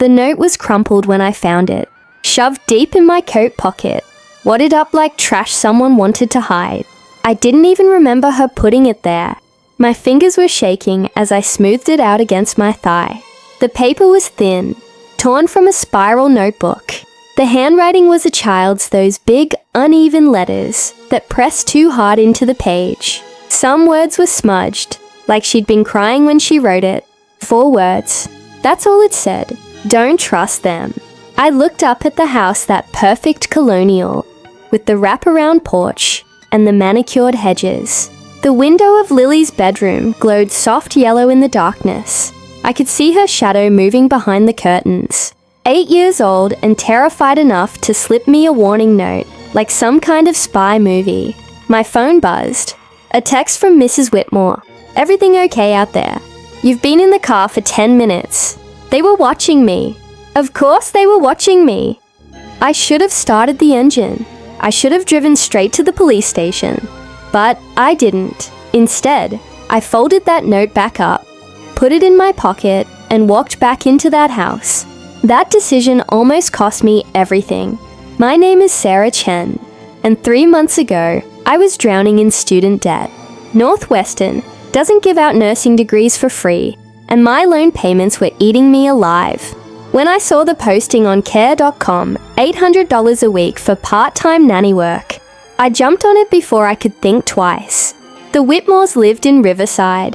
The note was crumpled when I found it, shoved deep in my coat pocket, wadded up like trash someone wanted to hide. I didn't even remember her putting it there. My fingers were shaking as I smoothed it out against my thigh. The paper was thin, torn from a spiral notebook. The handwriting was a child's, those big, uneven letters that pressed too hard into the page. Some words were smudged, like she'd been crying when she wrote it. 4 words. That's all it said. Don't trust them. I looked up at the house, that perfect colonial, with the wraparound porch and the manicured hedges. The window of Lily's bedroom glowed soft yellow in the darkness. I could see her shadow moving behind the curtains. 8 years old and terrified enough to slip me a warning note, like some kind of spy movie. My phone buzzed. A text from Mrs. Whitmore. Everything okay out there? You've been in the car for 10 minutes. They were watching me. Of course they were watching me. I should have started the engine. I should have driven straight to the police station. But I didn't. Instead, I folded that note back up, put it in my pocket, and walked back into that house. That decision almost cost me everything. My name is Sarah Chen, and 3 months ago, I was drowning in student debt. Northwestern doesn't give out nursing degrees for free, and my loan payments were eating me alive. When I saw the posting on care.com, $800 a week for part-time nanny work, I jumped on it before I could think twice. The Whitmores lived in Riverside,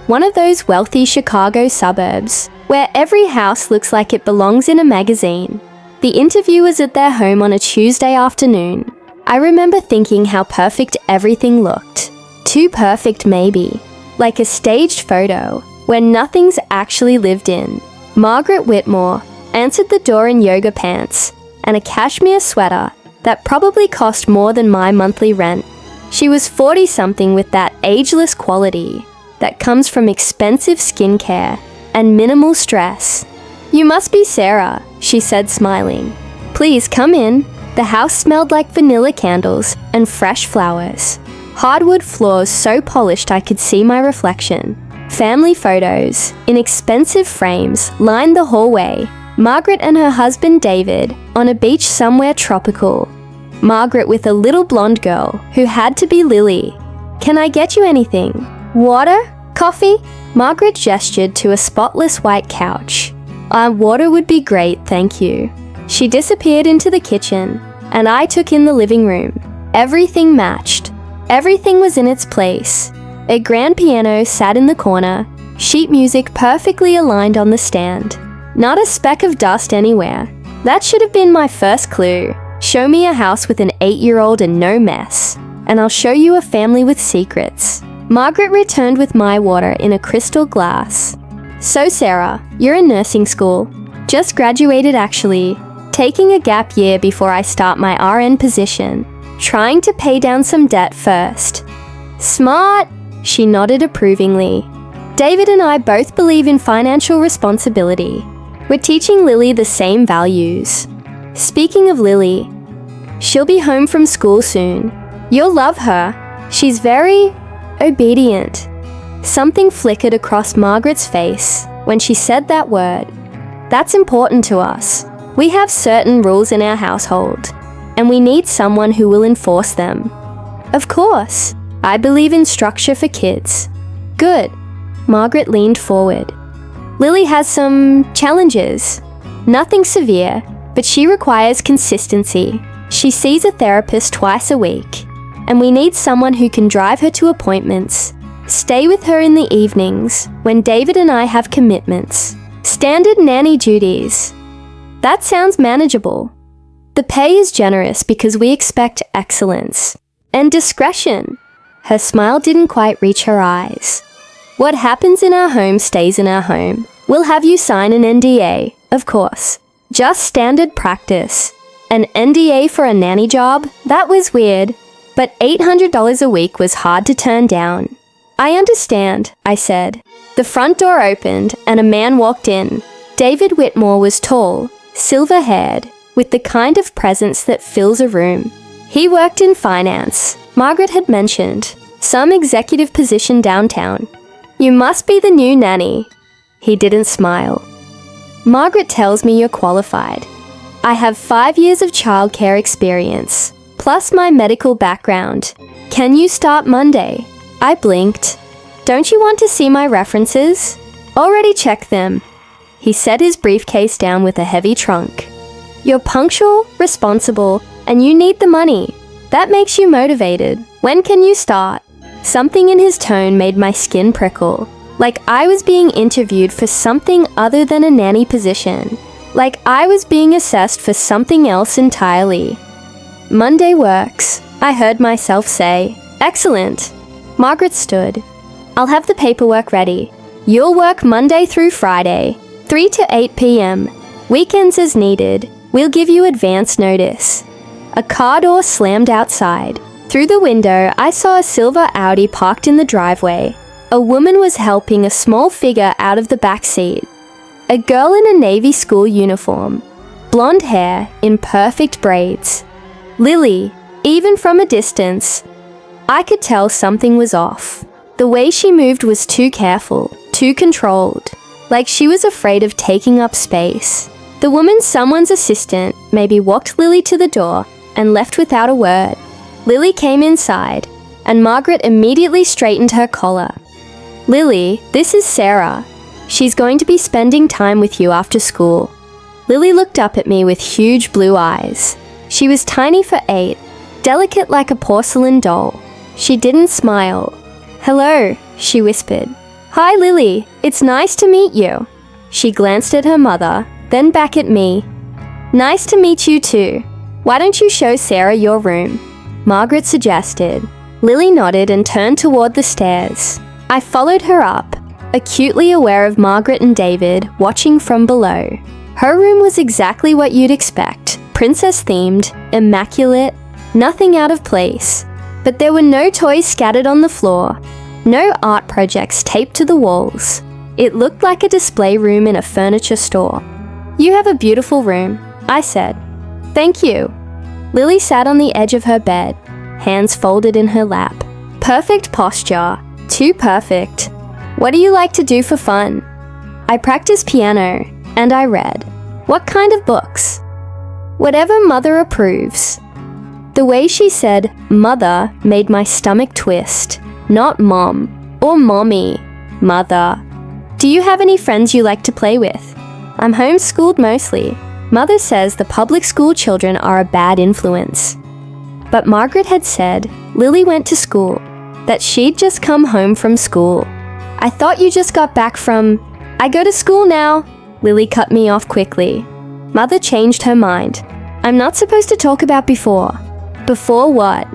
one of those wealthy Chicago suburbs, where every house looks like it belongs in a magazine. The interview was at their home on a Tuesday afternoon. I remember thinking how perfect everything looked. Too perfect, maybe. Like a staged photo, where nothing's actually lived in. Margaret Whitmore answered the door in yoga pants and a cashmere sweater that probably cost more than my monthly rent. She was 40-something with that ageless quality that comes from expensive skincare and minimal stress. You must be Sarah, she said, smiling. Please come in. The house smelled like vanilla candles and fresh flowers. Hardwood floors so polished I could see my reflection. Family photos in expensive frames lined the hallway. Margaret and her husband David on a beach somewhere tropical. Margaret with a little blonde girl who had to be Lily. Can I get you anything? Water? Coffee? Margaret gestured to a spotless white couch. Water would be great, thank you. She disappeared into the kitchen, and I took in the living room. Everything matched. Everything was in its place. A grand piano sat in the corner, sheet music perfectly aligned on the stand. Not a speck of dust anywhere. That should have been my first clue. Show me a house with an 8-year-old and no mess, and I'll show you a family with secrets. Margaret returned with my water in a crystal glass. So Sarah, you're in nursing school. Just graduated actually. Taking a gap year before I start my RN position. Trying to pay down some debt first. Smart, she nodded approvingly. David and I both believe in financial responsibility. We're teaching Lily the same values. Speaking of Lily, she'll be home from school soon. You'll love her. She's very obedient. Something flickered across Margaret's face when she said that word. That's important to us. We have certain rules in our household, and we need someone who will enforce them. Of course, I believe in structure for kids. Good. Margaret leaned forward. Lily has some challenges. Nothing severe, but she requires consistency. She sees a therapist twice a week, and we need someone who can drive her to appointments, stay with her in the evenings when David and I have commitments. Standard nanny duties. That sounds manageable. The pay is generous because we expect excellence. And discretion. Her smile didn't quite reach her eyes. What happens in our home stays in our home. We'll have you sign an NDA, of course. Just standard practice. An NDA for a nanny job? That was weird. But $800 a week was hard to turn down. I understand, I said. The front door opened and a man walked in. David Whitmore was tall, silver-haired, with the kind of presence that fills a room. He worked in finance, Margaret had mentioned, some executive position downtown. You must be the new nanny. He didn't smile. Margaret tells me you're qualified. I have 5 years of childcare experience, plus my medical background. Can you start Monday? I blinked. Don't you want to see my references? Already checked them. He set his briefcase down with a heavy trunk. You're punctual, responsible, and you need the money. That makes you motivated. When can you start? Something in his tone made my skin prickle, like I was being interviewed for something other than a nanny position, like I was being assessed for something else entirely. Monday works, I heard myself say. Excellent. Margaret stood. I'll have the paperwork ready. You'll work Monday through Friday, 3 to 8 p.m. Weekends as needed. We'll give you advance notice. A car door slammed outside. Through the window, I saw a silver Audi parked in the driveway. A woman was helping a small figure out of the back seat. A girl in a Navy school uniform. Blonde hair in perfect braids. Lily, even from a distance. I could tell something was off. The way she moved was too careful, too controlled, like she was afraid of taking up space. The woman, someone's assistant, maybe walked Lily to the door and left without a word. Lily came inside, and Margaret immediately straightened her collar. Lily, this is Sarah. She's going to be spending time with you after school. Lily looked up at me with huge blue eyes. She was tiny for 8, delicate like a porcelain doll. She didn't smile. Hello, she whispered. Hi, Lily. It's nice to meet you. She glanced at her mother, then back at me. Nice to meet you too. Why don't you show Sarah your room? Margaret suggested. Lily nodded and turned toward the stairs. I followed her up, acutely aware of Margaret and David watching from below. Her room was exactly what you'd expect. Princess-themed, immaculate, nothing out of place. But there were no toys scattered on the floor, no art projects taped to the walls. It looked like a display room in a furniture store. You have a beautiful room, I said. Thank you. Lily sat on the edge of her bed, hands folded in her lap. Perfect posture, too perfect. What do you like to do for fun? I practice piano, and I read. What kind of books? Whatever Mother approves. The way she said mother made my stomach twist. Not mom or mommy, mother. Do you have any friends you like to play with? I'm homeschooled mostly. Mother says the public school children are a bad influence. But Margaret had said Lily went to school, that she'd just come home from school. I thought you just got back from... I go to school now. Lily cut me off quickly. Mother changed her mind. I'm not supposed to talk about before. Before what?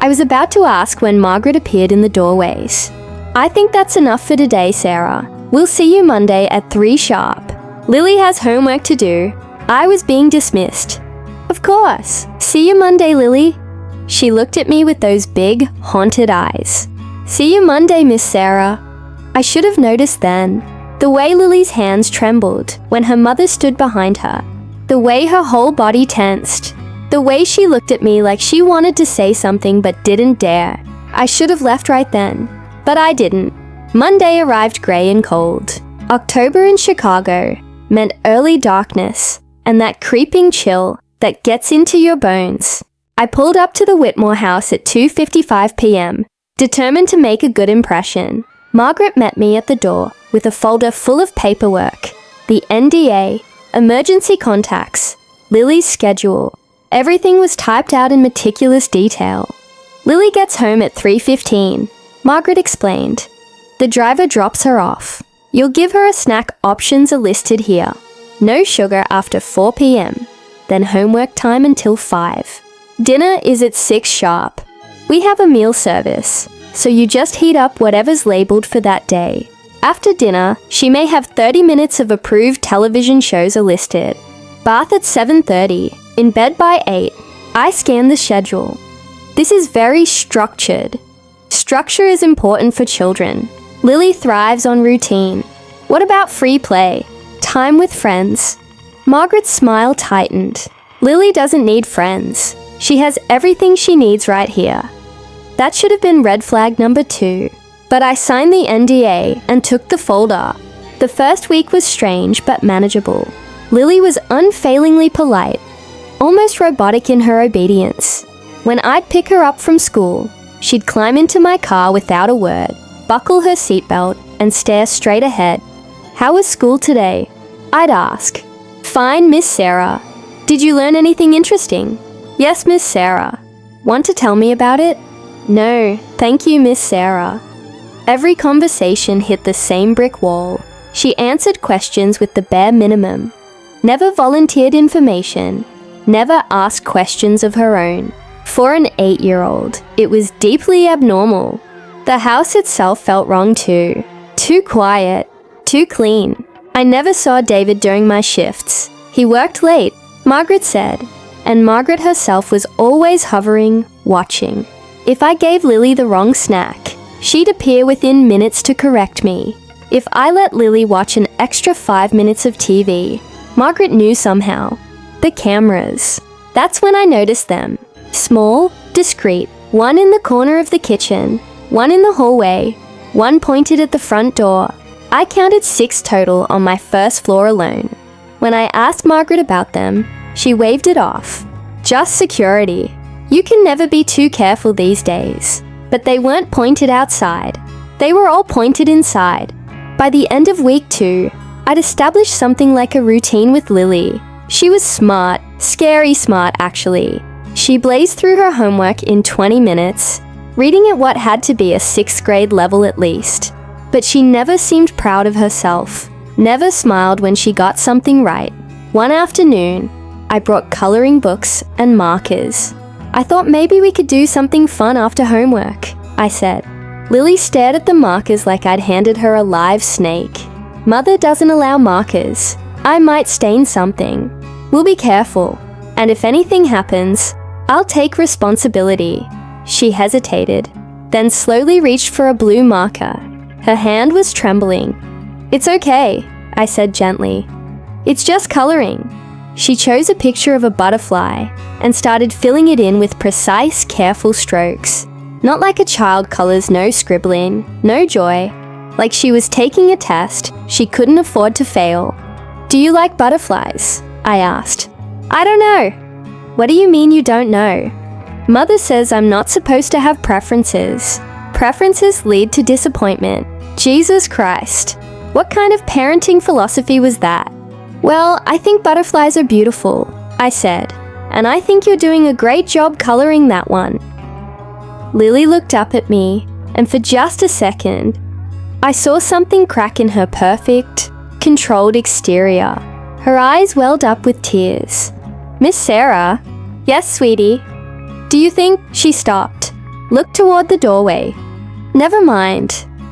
I was about to ask when Margaret appeared in the doorways. I think that's enough for today, Sarah. We'll see you Monday at 3 sharp. Lily has homework to do. I was being dismissed. Of course. See you Monday, Lily. She looked at me with those big, haunted eyes. See you Monday, Miss Sarah. I should have noticed then. The way Lily's hands trembled when her mother stood behind her. The way her whole body tensed. The way she looked at me like she wanted to say something but didn't dare. I should have left right then. But I didn't. Monday arrived grey and cold. October in Chicago meant early darkness and that creeping chill that gets into your bones. I pulled up to the Whitmore house at 2:55 p.m., determined to make a good impression. Margaret met me at the door with a folder full of paperwork. The NDA, emergency contacts, Lily's schedule. Everything was typed out in meticulous detail. Lily gets home at 3:15, Margaret explained. The driver drops her off. You'll give her a snack, options are listed here. No sugar after 4 p.m., then homework time until 5. Dinner is at 6 sharp. We have a meal service, so you just heat up whatever's labeled for that day. After dinner, she may have 30 minutes of approved television shows are listed. Bath at 7:30, in bed by 8. I scan the schedule. This is very structured. Structure is important for children. Lily thrives on routine. What about free play? Time with friends? Margaret's smile tightened. Lily doesn't need friends. She has everything she needs right here. That should have been red flag number 2. But I signed the NDA and took the folder. The first week was strange but manageable. Lily was unfailingly polite, almost robotic in her obedience. When I'd pick her up from school, she'd climb into my car without a word, buckle her seatbelt, and stare straight ahead. "How was school today?" I'd ask. "Fine, Miss Sarah. Did you learn anything interesting?" "Yes, Miss Sarah." "Want to tell me about it?" "No, thank you, Miss Sarah." Every conversation hit the same brick wall. She answered questions with the bare minimum. Never volunteered information. Never asked questions of her own. For an 8-year-old, it was deeply abnormal. The house itself felt wrong too. Too quiet. Too clean. I never saw David during my shifts. He worked late, Margaret said, and Margaret herself was always hovering, watching. If I gave Lily the wrong snack, she'd appear within minutes to correct me. If I let Lily watch an extra 5 minutes of TV, Margaret knew somehow. The cameras. That's when I noticed them. Small, discreet, one in the corner of the kitchen, one in the hallway, one pointed at the front door. I counted 6 total on my first floor alone. When I asked Margaret about them, she waved it off. Just security. You can never be too careful these days. But they weren't pointed outside. They were all pointed inside. By the end of week 2, I'd established something like a routine with Lily. She was smart, scary smart actually. She blazed through her homework in 20 minutes, reading at what had to be a 6th grade level at least. But she never seemed proud of herself, never smiled when she got something right. One afternoon, I brought coloring books and markers. I thought maybe we could do something fun after homework, I said. Lily stared at the markers like I'd handed her a live snake. Mother doesn't allow markers. I might stain something. We'll be careful. And if anything happens, I'll take responsibility. She hesitated, then slowly reached for a blue marker. Her hand was trembling. "It's okay," I said gently. "It's just coloring." She chose a picture of a butterfly and started filling it in with precise, careful strokes. Not like a child colors, no scribbling, no joy. Like she was taking a test she couldn't afford to fail. "Do you like butterflies?" I asked. "I don't know." "What do you mean you don't know?" "Mother says I'm not supposed to have preferences. Preferences lead to disappointment." Jesus Christ. What kind of parenting philosophy was that? "Well, I think butterflies are beautiful," I said, "and I think you're doing a great job coloring that one." Lily looked up at me, and for just a second, I saw something crack in her perfect, controlled exterior. Her eyes welled up with tears. "Miss Sarah?" "Yes, sweetie." "Do you think—" She stopped, looked toward the doorway. "Never mind.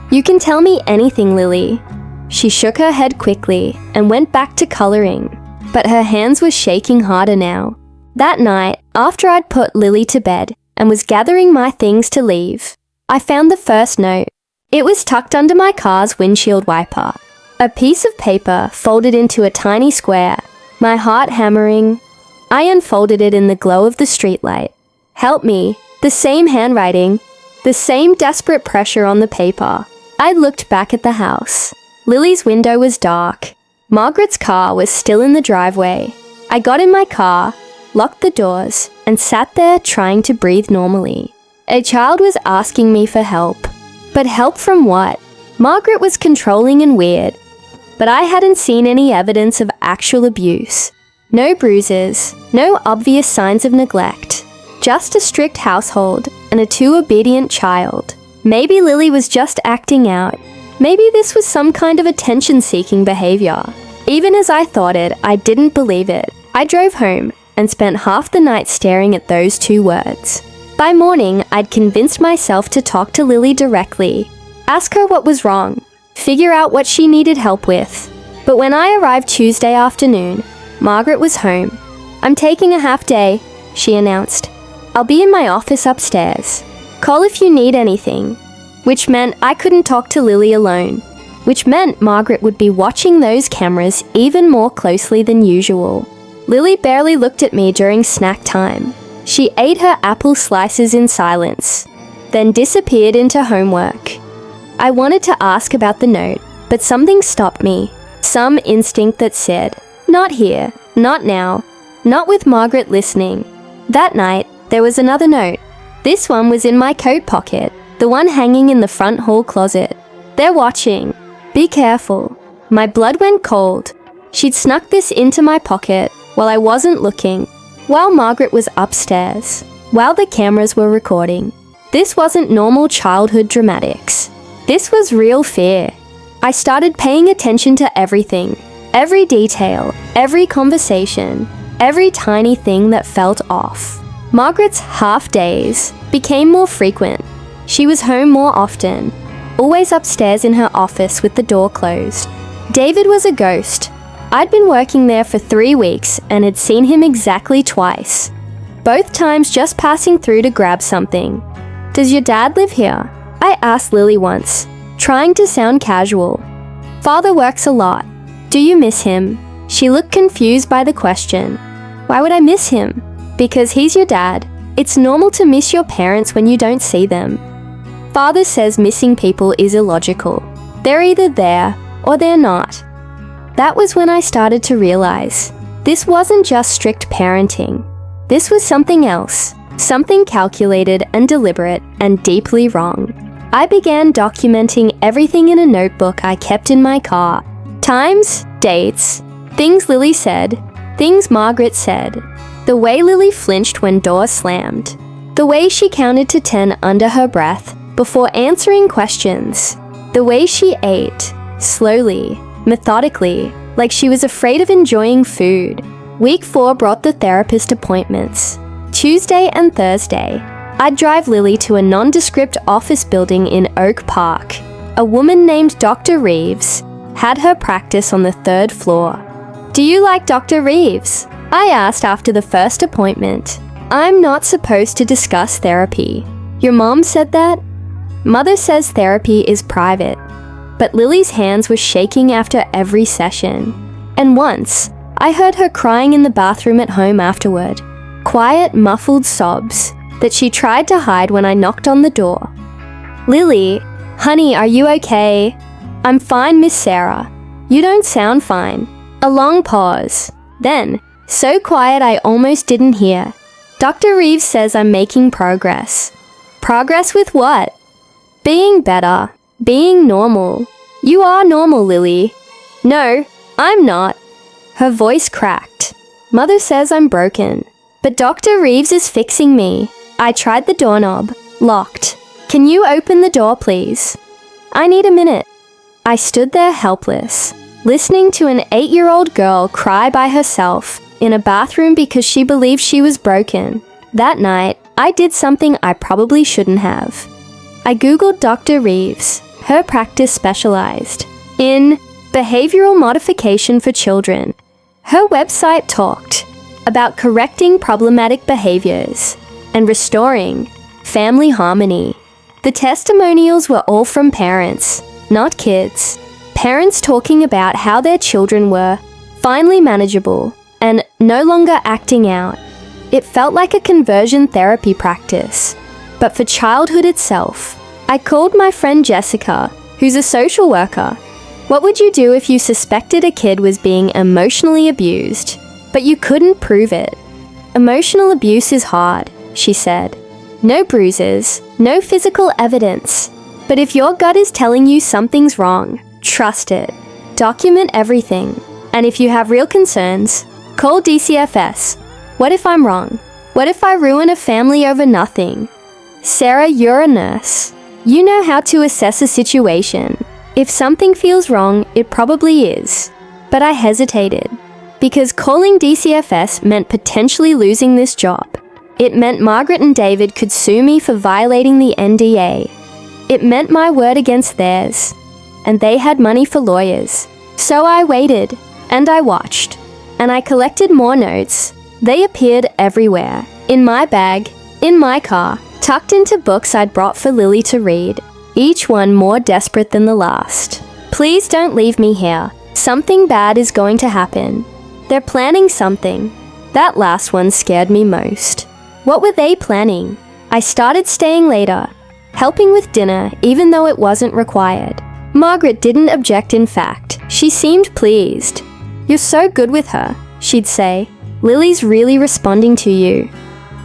You can tell me anything, Lily." She shook her head quickly and went back to coloring, but her hands were shaking harder now. That night, after I'd put Lily to bed and was gathering my things to leave, I found the first note. It was tucked under my car's windshield wiper. A piece of paper folded into a tiny square, my heart hammering. I unfolded it in the glow of the streetlight. "Help me." The same handwriting, the same desperate pressure on the paper. I looked back at the house. Lily's window was dark. Margaret's car was still in the driveway. I got in my car, locked the doors, and sat there trying to breathe normally. A child was asking me for help. But help from what? Margaret was controlling and weird. But I hadn't seen any evidence of actual abuse. No bruises, no obvious signs of neglect. Just a strict household and a too obedient child. Maybe Lily was just acting out. Maybe this was some kind of attention-seeking behavior. Even as I thought it, I didn't believe it. I drove home and spent half the night staring at those 2 words. By morning, I'd convinced myself to talk to Lily directly. Ask her what was wrong. Figure out what she needed help with. But when I arrived Tuesday afternoon, Margaret was home. "I'm taking a half day," she announced. "I'll be in my office upstairs. Call if you need anything." Which meant I couldn't talk to Lily alone. Which meant Margaret would be watching those cameras even more closely than usual. Lily barely looked at me during snack time. She ate her apple slices in silence, then disappeared into homework. I wanted to ask about the note, but something stopped me. Some instinct that said, "Not here, not now, not with Margaret listening." That night, there was another note. This one was in my coat pocket, the one hanging in the front hall closet. "They're watching. Be careful." My blood went cold. She'd snuck this into my pocket while I wasn't looking, while Margaret was upstairs, while the cameras were recording. This wasn't normal childhood dramatics. This was real fear. I started paying attention to everything, every detail, every conversation, every tiny thing that felt off. Margaret's half days became more frequent. She was home more often, always upstairs in her office with the door closed. David was a ghost. I'd been working there for 3 weeks and had seen him exactly twice, both times just passing through to grab something. "Does your dad live here?" I asked Lily once, trying to sound casual. "Father works a lot. Do you miss him?" She looked confused by the question. "Why would I miss him?" "Because he's your dad. It's normal to miss your parents when you don't see them. Father says missing people is illogical. They're either there or they're not." That was when I started to realize this wasn't just strict parenting. This was something else, something calculated and deliberate and deeply wrong. I began documenting everything in a notebook I kept in my car. Times, dates, things Lily said, things Margaret said. The way Lily flinched when doors slammed. The way she counted to 10 under her breath before answering questions. The way she ate, slowly, methodically, like she was afraid of enjoying food. Week 4 brought the therapist appointments. Tuesday and Thursday, I'd drive Lily to a nondescript office building in Oak Park. A woman named Dr. Reeves had her practice on the 3rd floor. "Do you like Dr. Reeves?" I asked after the first appointment. "I'm not supposed to discuss therapy. Your mom said that?" Mother says therapy is private. But Lily's hands were shaking after every session. And once, I heard her crying in the bathroom at home afterward. Quiet, muffled sobs that she tried to hide when I knocked on the door. "Lily, honey, are you okay?" "I'm fine, Miss Sarah." "You don't sound fine." A long pause. Then, so quiet I almost didn't hear. "Dr. Reeves says I'm making progress." "Progress with what?" "Being better. Being normal." "You are normal, Lily." "No, I'm not." Her voice cracked. "Mother says I'm broken. But Dr. Reeves is fixing me." I tried the doorknob. Locked. "Can you open the door, please?" "I need a minute." I stood there helpless, listening to an 8-year-old girl cry by herself in a bathroom because she believed she was broken. That night, I did something I probably shouldn't have. I Googled Dr. Reeves. Her practice specialized in behavioral modification for children. Her website talked about correcting problematic behaviors and restoring family harmony. The testimonials were all from parents, not kids. Parents talking about how their children were finally manageable and no longer acting out. It felt like a conversion therapy practice, but for childhood itself. I called my friend Jessica, who's a social worker. "What would you do if you suspected a kid was being emotionally abused, but you couldn't prove it?" "Emotional abuse is hard," she said. "No bruises, no physical evidence. But if your gut is telling you something's wrong, trust it. Document everything. And if you have real concerns, call DCFS. What if I'm wrong? What if I ruin a family over nothing?" "Sarah, you're a nurse. You know how to assess a situation. If something feels wrong, it probably is." But I hesitated, because calling DCFS meant potentially losing this job. It meant Margaret and David could sue me for violating the NDA. It meant my word against theirs, and they had money for lawyers. So I waited, and I watched, and I collected more notes. They appeared everywhere, in my bag, in my car, tucked into books I'd brought for Lily to read, each one more desperate than the last. "Please don't leave me here. Something bad is going to happen. They're planning something." That last one scared me most. What were they planning? I started staying later, helping with dinner even though it wasn't required. Margaret didn't object, in fact. She seemed pleased. "You're so good with her," she'd say. "Lily's really responding to you."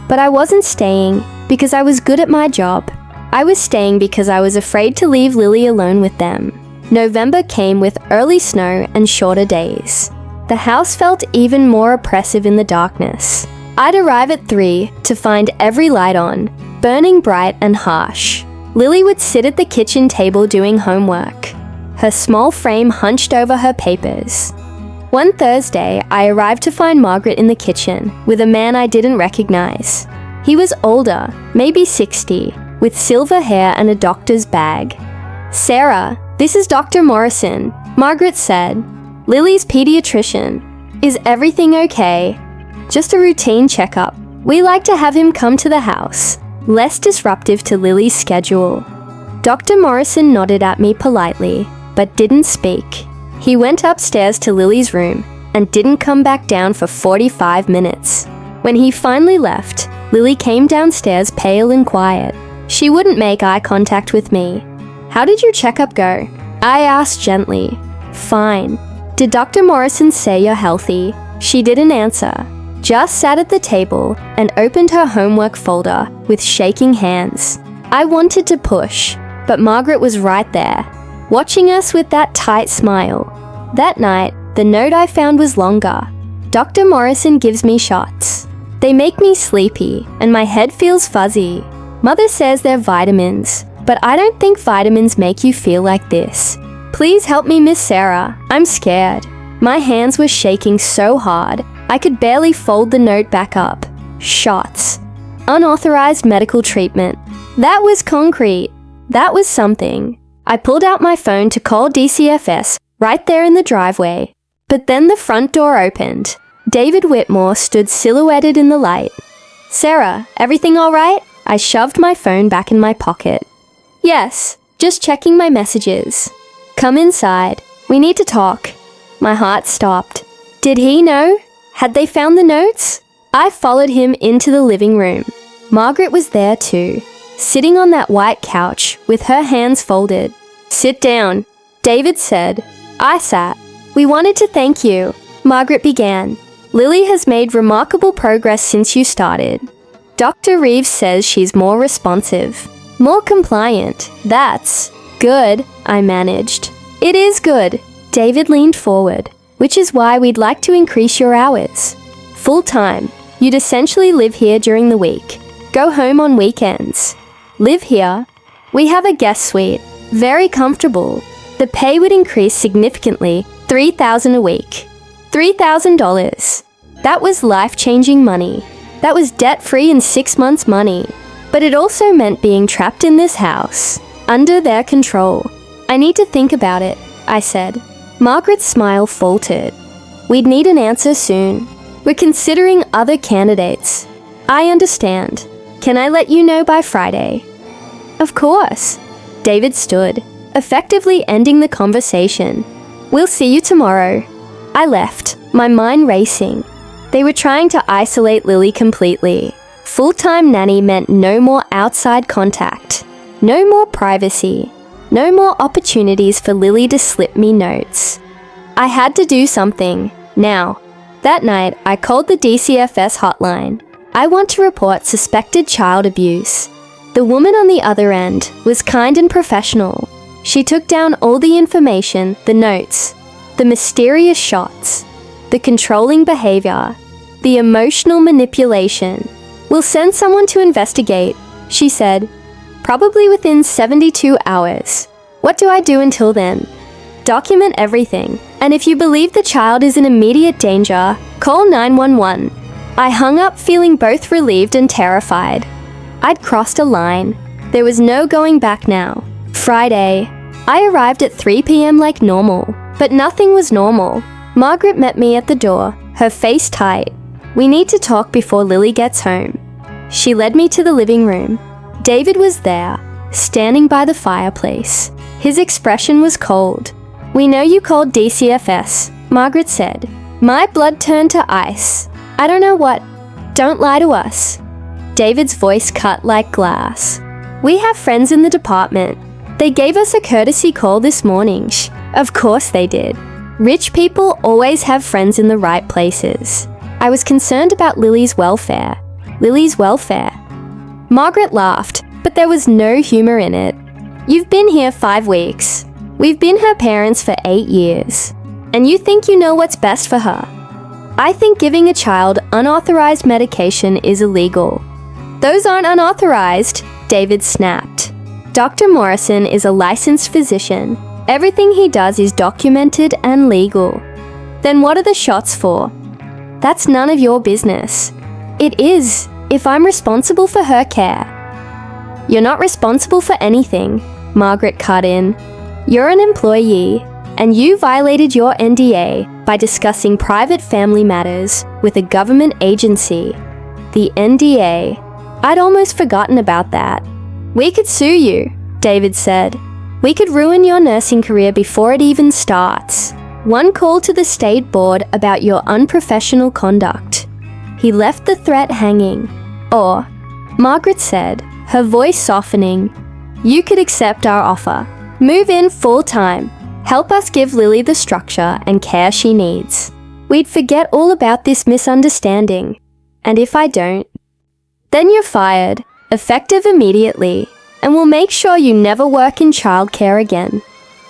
But I wasn't staying because I was good at my job. I was staying because I was afraid to leave Lily alone with them. November came with early snow and shorter days. The house felt even more oppressive in the darkness. I'd arrive at 3 to find every light on, burning bright and harsh. Lily would sit at the kitchen table doing homework, her small frame hunched over her papers. One Thursday, I arrived to find Margaret in the kitchen with a man I didn't recognize. He was older, maybe 60, with silver hair and a doctor's bag. "Sarah, this is Dr. Morrison," Margaret said. "Lily's pediatrician. Is everything okay?" "Just a routine checkup. We like to have him come to the house, less disruptive to Lily's schedule." Dr. Morrison nodded at me politely, but didn't speak. He went upstairs to Lily's room and didn't come back down for 45 minutes. When he finally left, Lily came downstairs pale and quiet. She wouldn't make eye contact with me. "How did your checkup go?" I asked gently. "Fine." "Did Dr. Morrison say you're healthy?" She didn't answer, just sat at the table and opened her homework folder with shaking hands. I wanted to push, but Margaret was right there, watching us with that tight smile. That night, the note I found was longer. "Dr. Morrison gives me shots. They make me sleepy and my head feels fuzzy. Mother says they're vitamins, but I don't think vitamins make you feel like this. Please help me, Miss Sarah. I'm scared." My hands were shaking so hard, I could barely fold the note back up. Shots. Unauthorized medical treatment. That was concrete. That was something. I pulled out my phone to call DCFS right there in the driveway. But then the front door opened. David Whitmore stood silhouetted in the light. "Sarah, everything all right?" I shoved my phone back in my pocket. "Yes, just checking my messages." "Come inside. We need to talk." My heart stopped. Did he know? Had they found the notes? I followed him into the living room. Margaret was there too, sitting on that white couch with her hands folded. "Sit down," David said. I sat. "We wanted to thank you," Margaret began. "Lily has made remarkable progress since you started. Dr. Reeves says she's more responsive, more compliant. That's good," I managed. "It is good." David leaned forward. "Which is why we'd like to increase your hours. Full-time. You'd essentially live here during the week. Go home on weekends. Live here. We have a guest suite. Very comfortable. The pay would increase significantly, $3,000 a week. $3,000. That was life-changing money. That was debt-free in 6 months' money. But it also meant being trapped in this house, under their control. "I need to think about it," I said. Margaret's smile faltered. "We'd need an answer soon. We're considering other candidates." "I understand. Can I let you know by Friday?" "Of course." David stood, effectively ending the conversation. "We'll see you tomorrow." I left, my mind racing. They were trying to isolate Lily completely. Full-time nanny meant no more outside contact, no more privacy, no more opportunities for Lily to slip me notes. I had to do something, now. That night, I called the DCFS hotline. I want to report suspected child abuse. The woman on the other end was kind and professional. She took down all the information, the notes, the mysterious shots, the controlling behavior, the emotional manipulation. "We'll send someone to investigate," she said. "Probably within 72 hours. What do I do until then?" "Document everything, and if you believe the child is in immediate danger, call 911. I hung up feeling both relieved and terrified. I'd crossed a line. There was no going back now. Friday. I arrived at 3 p.m. like normal, but nothing was normal. Margaret met me at the door, her face tight. "We need to talk before Lily gets home." She led me to the living room. David was there, standing by the fireplace. His expression was cold. "We know you called DCFS," Margaret said. My blood turned to ice. "I don't know what. Don't lie to us." David's voice cut like glass. "We have friends in the department. They gave us a courtesy call this morning. Of course they did. Rich people always have friends in the right places. I was concerned about Lily's welfare. Lily's welfare. Margaret laughed, but there was no humor in it. You've been here 5 weeks. We've been her parents for 8 years. And you think you know what's best for her. I think giving a child unauthorized medication is illegal. Those aren't unauthorized, David snapped. Dr. Morrison is a licensed physician. Everything he does is documented and legal. Then what are the shots for? That's none of your business. It is, if I'm responsible for her care. You're not responsible for anything, Margaret cut in. You're an employee, and you violated your NDA by discussing private family matters with a government agency. The NDA. I'd almost forgotten about that. We could sue you, David said. We could ruin your nursing career before it even starts. One call to the state board about your unprofessional conduct. He left the threat hanging. Or, Margaret said, her voice softening, you could accept our offer. Move in full-time. Help us give Lily the structure and care she needs. We'd forget all about this misunderstanding. And if I don't, then you're fired, effective immediately, and we'll make sure you never work in childcare again.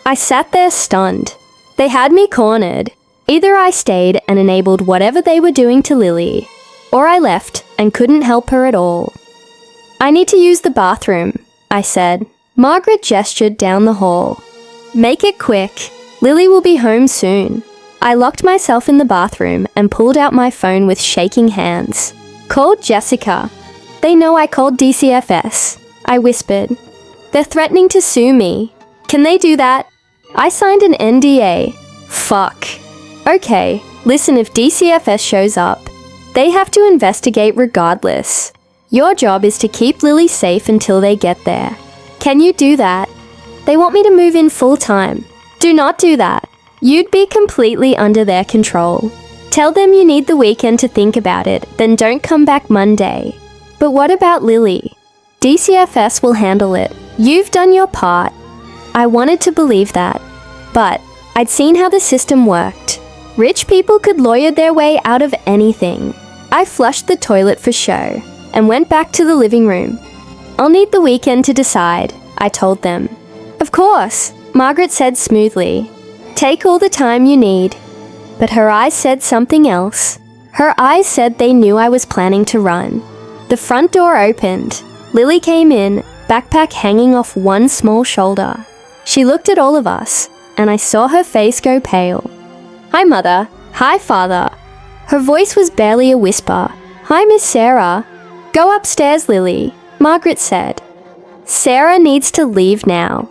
I sat there stunned. They had me cornered. Either I stayed and enabled whatever they were doing to Lily, or I left and couldn't help her at all. I need to use the bathroom, I said. Margaret gestured down the hall. Make it quick. Lily will be home soon. I locked myself in the bathroom and pulled out my phone with shaking hands. Called Jessica. They know I called DCFS. I whispered. They're threatening to sue me. Can they do that? I signed an NDA. Fuck. Okay, listen, if DCFS shows up, they have to investigate regardless. Your job is to keep Lily safe until they get there. Can you do that? They want me to move in full-time. Do not do that. You'd be completely under their control. Tell them you need the weekend to think about it, then don't come back Monday. But what about Lily? DCFS will handle it. You've done your part. I wanted to believe that, but I'd seen how the system worked. Rich people could lawyer their way out of anything. I flushed the toilet for show and went back to the living room. I'll need the weekend to decide, I told them. Of course, Margaret said smoothly. Take all the time you need. But her eyes said something else. Her eyes said they knew I was planning to run. The front door opened. Lily came in, backpack hanging off one small shoulder. She looked at all of us, and I saw her face go pale. Hi, Mother. Hi, Father. Her voice was barely a whisper. Hi, Miss Sarah. Go upstairs, Lily, Margaret said. Sarah needs to leave now.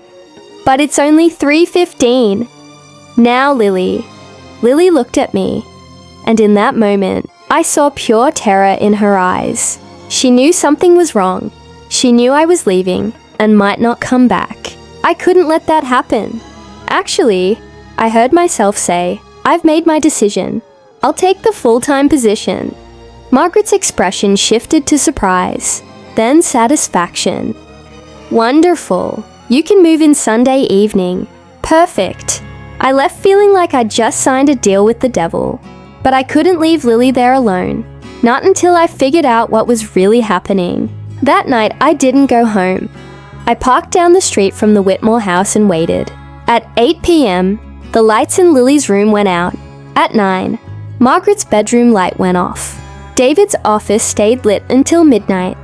But it's only 3:15. Now, Lily. Lily looked at me, and in that moment, I saw pure terror in her eyes. She knew something was wrong. She knew I was leaving and might not come back. I couldn't let that happen. Actually, I heard myself say, I've made my decision. I'll take the full-time position. Margaret's expression shifted to surprise, then satisfaction. Wonderful. You can move in Sunday evening. Perfect. I left feeling like I'd just signed a deal with the devil. But I couldn't leave Lily there alone. Not until I figured out what was really happening. That night, I didn't go home. I parked down the street from the Whitmore house and waited. At 8 p.m., the lights in Lily's room went out. At 9, Margaret's bedroom light went off. David's office stayed lit until midnight.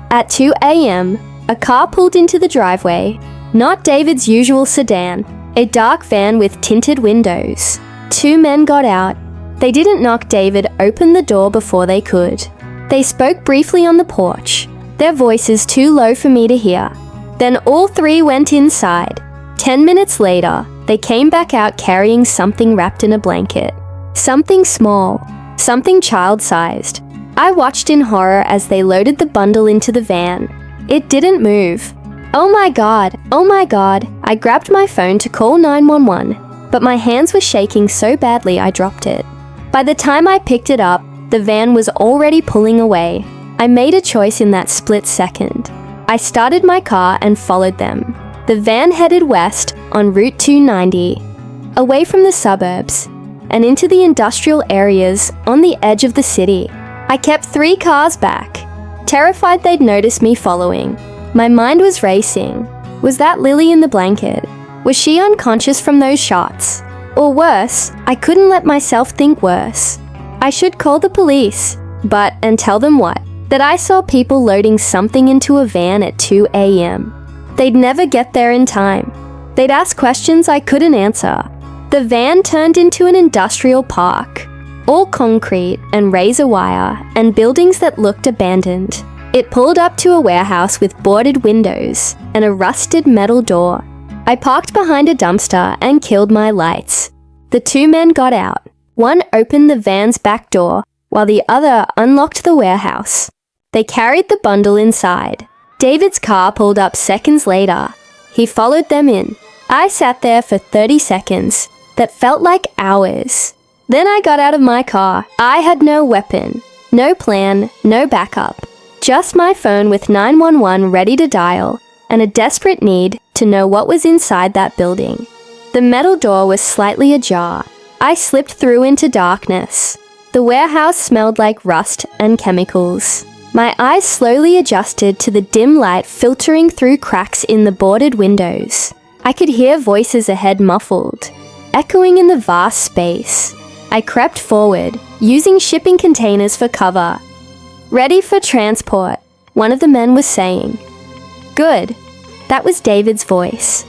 At 2 a.m., a car pulled into the driveway. Not David's usual sedan, a dark van with tinted windows. 2 men got out. They didn't knock. David opened the door before they could. They spoke briefly on the porch, their voices too low for me to hear. Then all 3 went inside. 10 minutes later, they came back out carrying something wrapped in a blanket. Something small, something child-sized. I watched in horror as they loaded the bundle into the van. It didn't move. Oh my God, oh my God. I grabbed my phone to call 911, but my hands were shaking so badly I dropped it. By the time I picked it up, the van was already pulling away. I made a choice in that split second. I started my car and followed them. The van headed west on Route 290, away from the suburbs, and into the industrial areas on the edge of the city. I kept 3 cars back, terrified they'd notice me following. My mind was racing. Was that Lily in the blanket? Was she unconscious from those shots? Or worse, I couldn't let myself think worse. I should call the police, and tell them what? That I saw people loading something into a van at 2 a.m. They'd never get there in time. They'd ask questions I couldn't answer. The van turned into an industrial park, all concrete and razor wire and buildings that looked abandoned. It pulled up to a warehouse with boarded windows and a rusted metal door. I parked behind a dumpster and killed my lights. The 2 men got out. One opened the van's back door, while the other unlocked the warehouse. They carried the bundle inside. David's car pulled up seconds later. He followed them in. I sat there for 30 seconds that felt like hours. Then I got out of my car. I had no weapon, no plan, no backup. Just my phone with 911 ready to dial, and a desperate need to know what was inside that building. The metal door was slightly ajar. I slipped through into darkness. The warehouse smelled like rust and chemicals. My eyes slowly adjusted to the dim light filtering through cracks in the boarded windows. I could hear voices ahead muffled, echoing in the vast space. I crept forward, using shipping containers for cover. "Ready for transport," one of the men was saying. "Good." That was David's voice.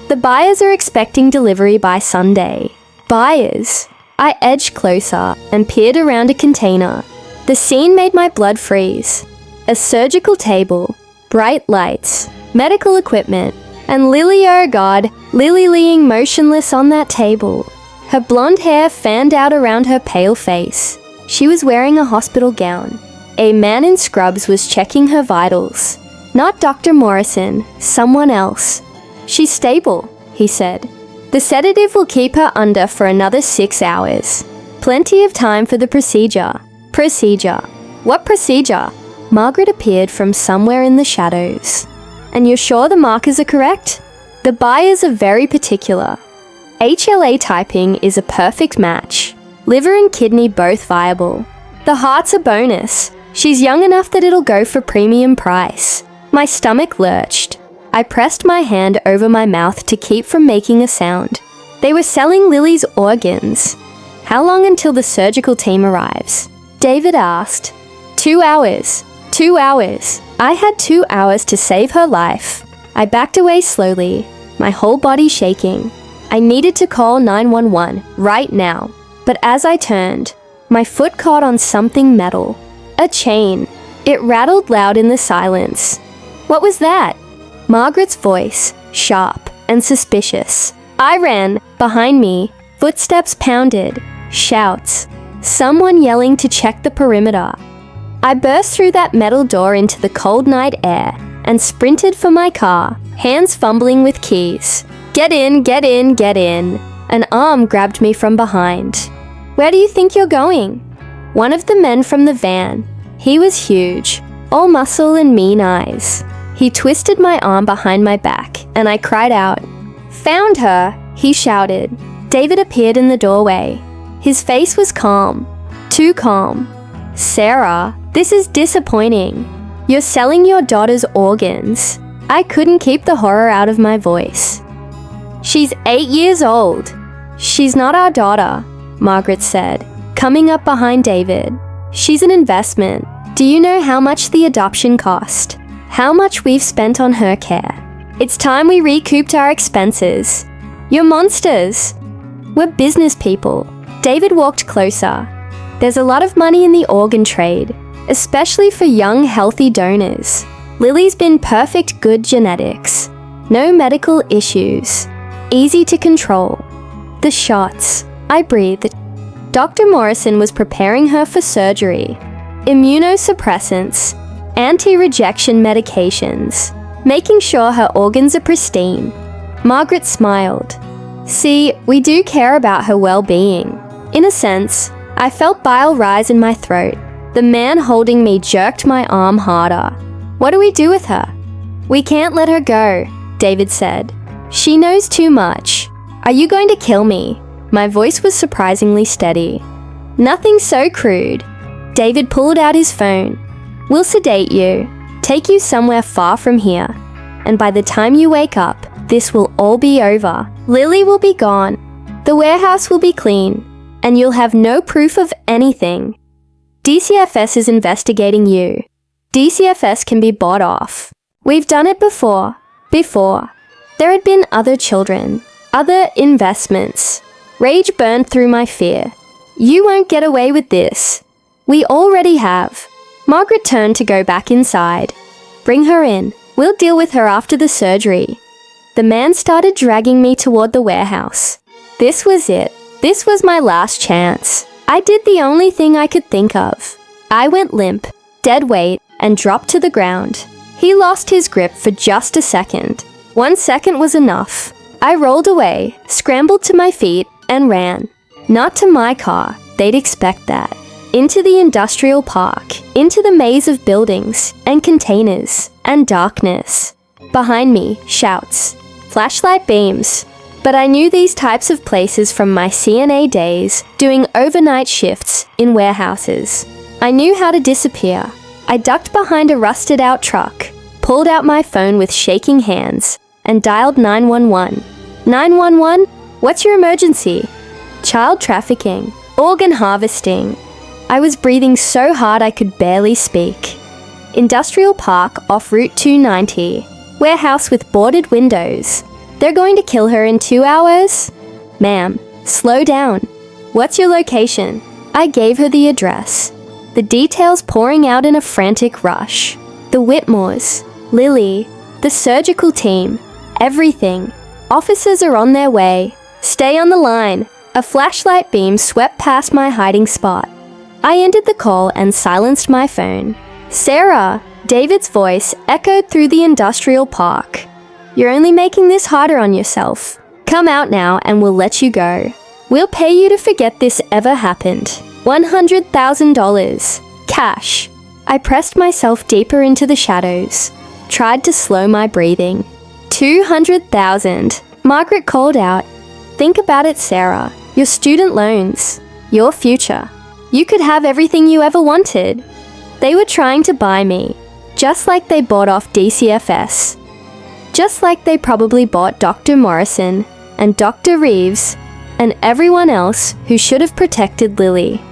"The buyers are expecting delivery by Sunday." Buyers. I edged closer and peered around a container. The scene made my blood freeze. A surgical table, bright lights, medical equipment, and Lily, oh God, Lily laying motionless on that table. Her blonde hair fanned out around her pale face. She was wearing a hospital gown. A man in scrubs was checking her vitals. Not Dr. Morrison, someone else. "She's stable," he said. "The sedative will keep her under for another 6 hours. Plenty of time for the procedure." Procedure. What procedure? Margaret appeared from somewhere in the shadows. "And you're sure the markers are correct?" "The buyers are very particular. HLA typing is a perfect match. Liver and kidney both viable. The heart's a bonus. She's young enough that it'll go for premium price." My stomach lurched. I pressed my hand over my mouth to keep from making a sound. They were selling Lily's organs. "How long until the surgical team arrives?" David asked. 2 hours. 2 hours. I had 2 hours to save her life. I backed away slowly, my whole body shaking. I needed to call 911 right now. But as I turned, my foot caught on something metal. A chain. It rattled loud in the silence. "What was that?" Margaret's voice, sharp and suspicious. I ran. Behind me, footsteps pounded. Shouts. Someone yelling to check the perimeter. I burst through that metal door into the cold night air and sprinted for my car, hands fumbling with keys. "Get in, get in, get in." An arm grabbed me from behind. "Where do you think you're going?" One of the men from the van. He was huge, all muscle and mean eyes. He twisted my arm behind my back, and I cried out. "Found her!" he shouted. David appeared in the doorway. His face was calm. Too calm. "Sarah, this is disappointing. You're selling your daughter's organs." I couldn't keep the horror out of my voice. "She's 8 years old." "She's not our daughter," Margaret said, coming up behind David. "She's an investment. Do you know how much the adoption cost? How much we've spent on her care? It's time we recouped our expenses." "You're monsters." "We're business people." David walked closer. "There's a lot of money in the organ trade, especially for young, healthy donors. Lily's been perfect good genetics. No medical issues. Easy to control." "The shots," I breathed. Dr. Morrison was preparing her for surgery. Immunosuppressants, anti-rejection medications, making sure her organs are pristine. Margaret smiled. "See, we do care about her well-being." In a sense, I felt bile rise in my throat. The man holding me jerked my arm harder. "What do we do with her?" "We can't let her go. David said. She knows too much. Are you going to kill me? My voice was surprisingly steady. Nothing so crude. David pulled out his phone. We'll sedate you, take you somewhere far from here, and by the time you wake up, this will all be over. Lily will be gone. The warehouse will be clean, and you'll have no proof of anything. DCFS is investigating you. DCFS can be bought off. We've done it before. There had been other children, other investments. Rage burned through my fear. You won't get away with this. We already have. Margaret turned to go back inside. Bring her in. We'll deal with her after the surgery. The man started dragging me toward the warehouse. This was it. This was my last chance. I did the only thing I could think of. I went limp, dead weight, and dropped to the ground. He lost his grip for just a second. 1 second was enough. I rolled away, scrambled to my feet, and ran. Not to my car, they'd expect that. Into the industrial park, into the maze of buildings and containers and darkness. Behind me, shouts, flashlight beams. But I knew these types of places from my CNA days, doing overnight shifts in warehouses. I knew how to disappear. I ducked behind a rusted-out truck, pulled out my phone with shaking hands, and dialed 911. 911? What's your emergency? Child trafficking. Organ harvesting. I was breathing so hard I could barely speak. Industrial park off Route 290. Warehouse with boarded windows. They're going to kill her in 2 hours? Ma'am, slow down. What's your location? I gave her the address. The details pouring out in a frantic rush. The Whitmores, Lily, the surgical team, everything. Officers are on their way. Stay on the line. A flashlight beam swept past my hiding spot. I ended the call and silenced my phone. Sarah! David's voice echoed through the industrial park. You're only making this harder on yourself. Come out now and we'll let you go. We'll pay you to forget this ever happened. $100,000. Cash. I pressed myself deeper into the shadows. Tried to slow my breathing. 200,000. Margaret called out. Think about it, Sarah. Your student loans. Your future. You could have everything you ever wanted. They were trying to buy me, just like they bought off DCFS. Just like they probably bought Dr. Morrison and Dr. Reeves and everyone else who should have protected Lily.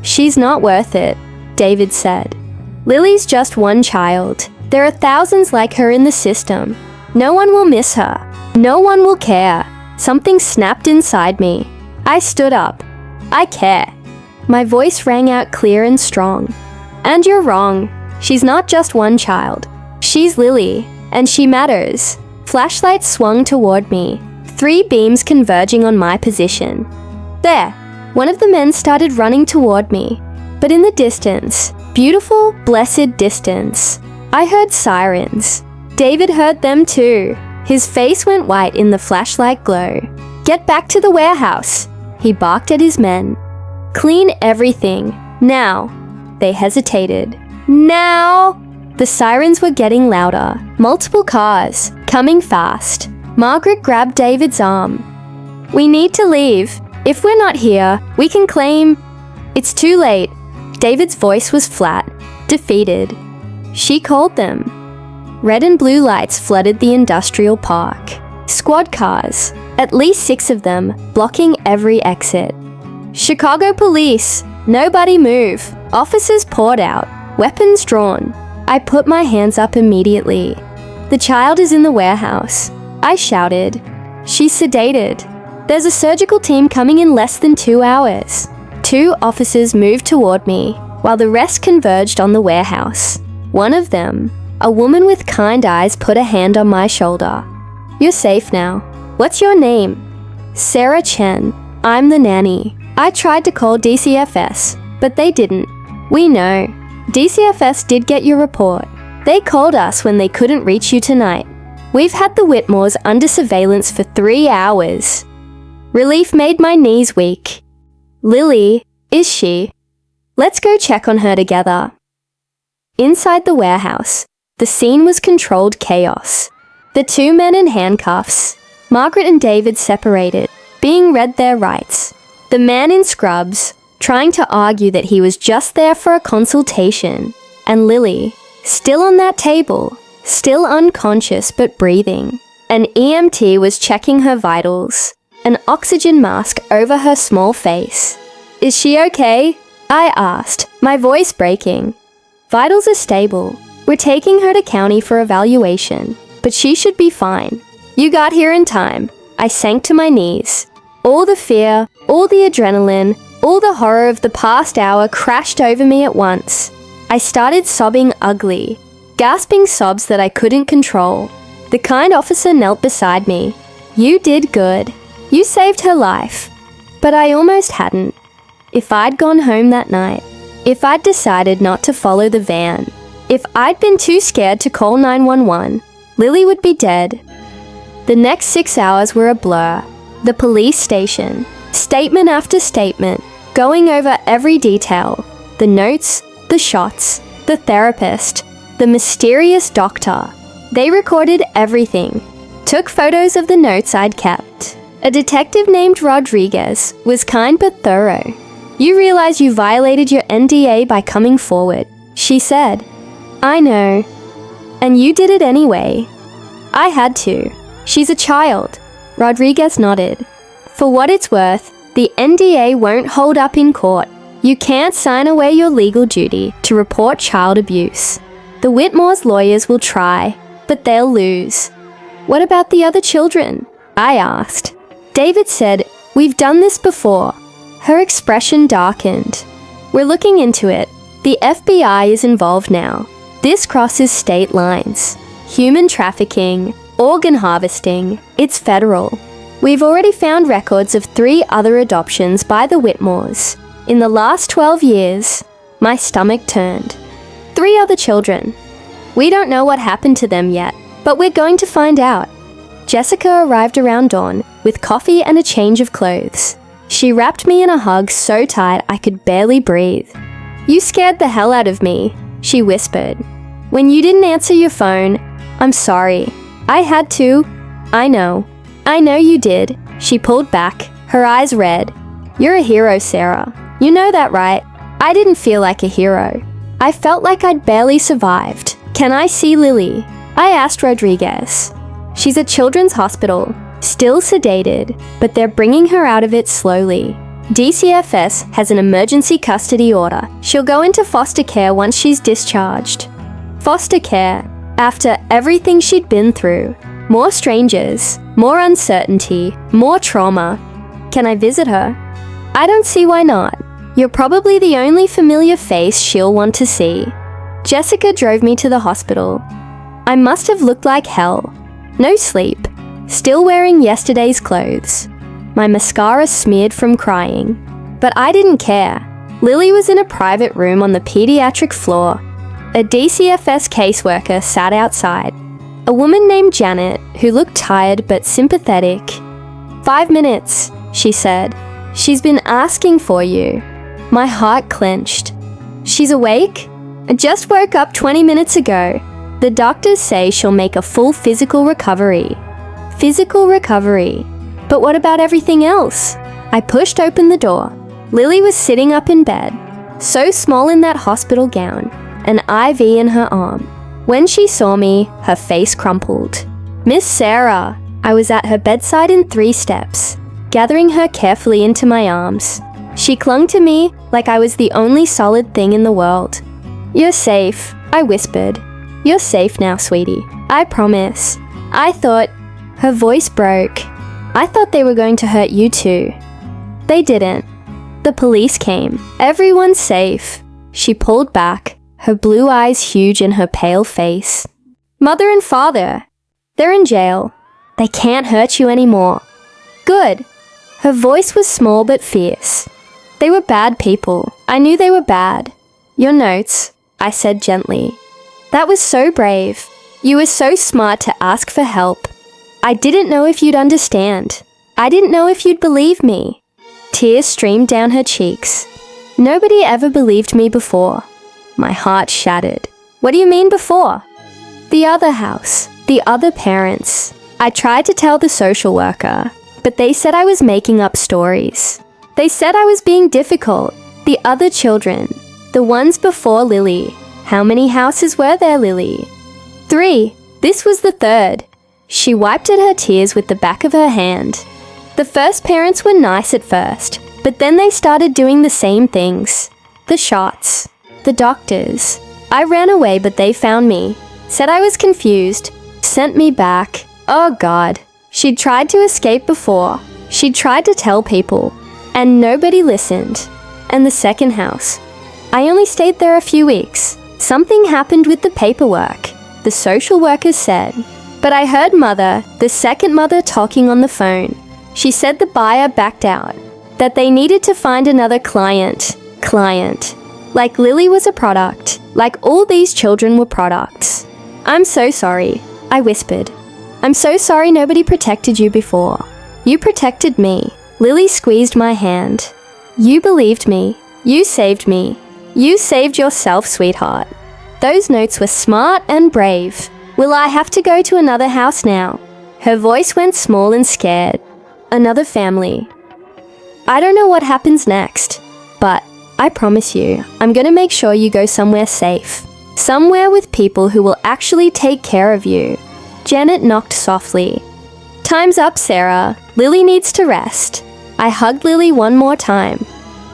She's not worth it, David said. Lily's just one child. There are thousands like her in the system. No one will miss her. No one will care. Something snapped inside me. I stood up. I care. My voice rang out clear and strong. And you're wrong. She's not just one child. She's Lily, and she matters. Flashlights swung toward me, 3 beams converging on my position. There! One of the men started running toward me. But in the distance, beautiful, blessed distance, I heard sirens. David heard them too. His face went white in the flashlight glow. Get back to the warehouse, he barked at his men. Clean everything, now. They hesitated. Now! The sirens were getting louder. Multiple cars, coming fast. Margaret grabbed David's arm. We need to leave. If we're not here, we can claim... It's too late. David's voice was flat, defeated. She called them. Red and blue lights flooded the industrial park. Squad cars, at least 6 of them, blocking every exit. Chicago police! Nobody move! Officers poured out, weapons drawn. I put my hands up immediately. The child is in the warehouse. I shouted. She's sedated. There's a surgical team coming in less than 2 hours. 2 officers moved toward me, while the rest converged on the warehouse. One of them, a woman with kind eyes, put a hand on my shoulder. You're safe now. What's your name? Sarah Chen. I'm the nanny. I tried to call DCFS, but they didn't. We know. DCFS did get your report. They called us when they couldn't reach you tonight. We've had the Whitmores under surveillance for 3 hours. Relief made my knees weak. Lily, is she? Let's go check on her together. Inside the warehouse, the scene was controlled chaos. The two men in handcuffs. Margaret and David separated, being read their rights. The man in scrubs, trying to argue that he was just there for a consultation. And Lily, still on that table, still unconscious but breathing. An EMT was checking her vitals, an oxygen mask over her small face. "Is she okay?" I asked, my voice breaking. "Vitals are stable. We're taking her to county for evaluation, but she should be fine. You got here in time." I sank to my knees. All the fear, all the adrenaline, all the horror of the past hour crashed over me at once. I started sobbing ugly, gasping sobs that I couldn't control. The kind officer knelt beside me. "You did good. You saved her life." But I almost hadn't. If I'd gone home that night, if I'd decided not to follow the van, if I'd been too scared to call 911, Lily would be dead. The next 6 hours were a blur. The police station, statement after statement, going over every detail. The notes, the shots, the therapist, the mysterious doctor. They recorded everything, took photos of the notes I'd kept. A detective named Rodriguez was kind but thorough. "You realize you violated your NDA by coming forward," she said. "I know. And you did it anyway." "I had to. She's a child." Rodriguez nodded. "For what it's worth, the NDA won't hold up in court. You can't sign away your legal duty to report child abuse. The Whitmore's lawyers will try, but they'll lose." "What about the other children?" I asked. David said, "We've done this before." Her expression darkened. "We're looking into it. The FBI is involved now. This crosses state lines. Human trafficking, organ harvesting, it's federal. We've already found records of 3 other adoptions by the Whitmores. In the last 12 years, my stomach turned. 3 other children. We don't know what happened to them yet, but we're going to find out." Jessica arrived around dawn with coffee and a change of clothes. She wrapped me in a hug so tight I could barely breathe. "You scared the hell out of me," she whispered. "When you didn't answer your phone, I'm sorry. I had to. I know. I know you did." She pulled back, her eyes red. "You're a hero, Sarah. You know that, right?" I didn't feel like a hero. I felt like I'd barely survived. "Can I see Lily?" I asked Rodriguez. "She's at Children's Hospital, still sedated, but they're bringing her out of it slowly. DCFS has an emergency custody order. She'll go into foster care once she's discharged." Foster care, after everything she'd been through. More strangers, more uncertainty, more trauma. "Can I visit her?" "I don't see why not. You're probably the only familiar face she'll want to see." Jessica drove me to the hospital. I must have looked like hell. No sleep. Still wearing yesterday's clothes. My mascara smeared from crying. But I didn't care. Lily was in a private room on the pediatric floor. A DCFS caseworker sat outside. A woman named Janet, who looked tired but sympathetic. "5 minutes," she said. "She's been asking for you." My heart clenched. "She's awake?" "I just woke up 20 minutes ago. The doctors say she'll make a full physical recovery." Physical recovery. But what about everything else? I pushed open the door. Lily was sitting up in bed, so small in that hospital gown, an IV in her arm. When she saw me, her face crumpled. "Miss Sarah!" I was at her bedside in 3 steps, gathering her carefully into my arms. She clung to me like I was the only solid thing in the world. "You're safe," I whispered. "You're safe now, sweetie. I promise." I thought... Her voice broke. "I thought they were going to hurt you too." They didn't. The police came. "Everyone's safe." She pulled back, her blue eyes huge in her pale face. "Mother and father, they're in jail. They can't hurt you anymore." "Good." Her voice was small but fierce. "They were bad people. I knew they were bad." "Your notes," I said gently. "That was so brave. You were so smart to ask for help. I didn't know if you'd understand. I didn't know if you'd believe me." Tears streamed down her cheeks. Nobody ever believed me before. My heart shattered. "What do you mean before?" "The other house. The other parents. I tried to tell the social worker, but they said I was making up stories. They said I was being difficult. The other children. The ones before Lily. How many houses were there, Lily? 3. This was the third. She wiped at her tears with the back of her hand. The first parents were nice at first, but then they started doing the same things. The shots. The doctors. I ran away, but they found me. Said I was confused. Sent me back. Oh God. She'd tried to escape before. She'd tried to tell people. And nobody listened. And the second house. I only stayed there a few weeks. Something happened with the paperwork, the social workers said. But I heard Mother, the second mother, talking on the phone. She said the buyer backed out, that they needed to find another client. Like Lily was a product, like all these children were products. I'm so sorry, I whispered. I'm so sorry nobody protected you before. You protected me. Lily squeezed my hand. You believed me. You saved me. You saved yourself, sweetheart. Those notes were smart and brave. Will I have to go to another house now? Her voice went small and scared. Another family. I don't know what happens next, but I promise you, I'm going to make sure you go somewhere safe. Somewhere with people who will actually take care of you. Janet knocked softly. Time's up, Sarah. Lily needs to rest. I hugged Lily one more time.